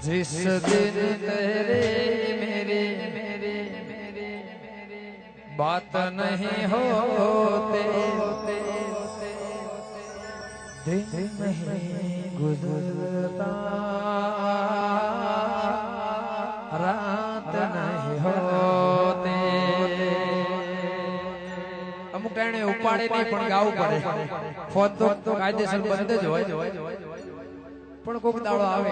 जिस दिन तेरे मेरे बात नहीं होते दिन नहीं गुजरता रात नहीं होते અમુક ટાણે ઉપાડે નહીં પણ ગાવું પડે ફોન તો કાયદેસર બંધ જ હોય પણ કોક દાડો આવે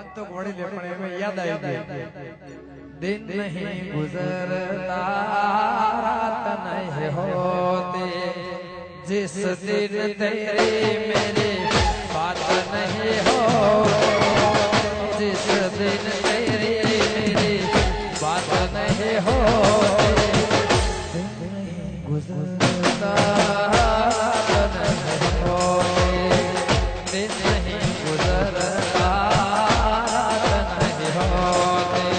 અંત ઘોડી લે પણ એમાં યાદ આવી જાય दिन नहीं गुजरता रात नहीं होते जिस दिन तेरे मेरे बात नहीं हो जिस दिन तेरे मेरे बात नहीं हो दिन नहीं गुजरता रात नहीं होते दिन नहीं गुजरता रात नहीं होते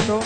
तो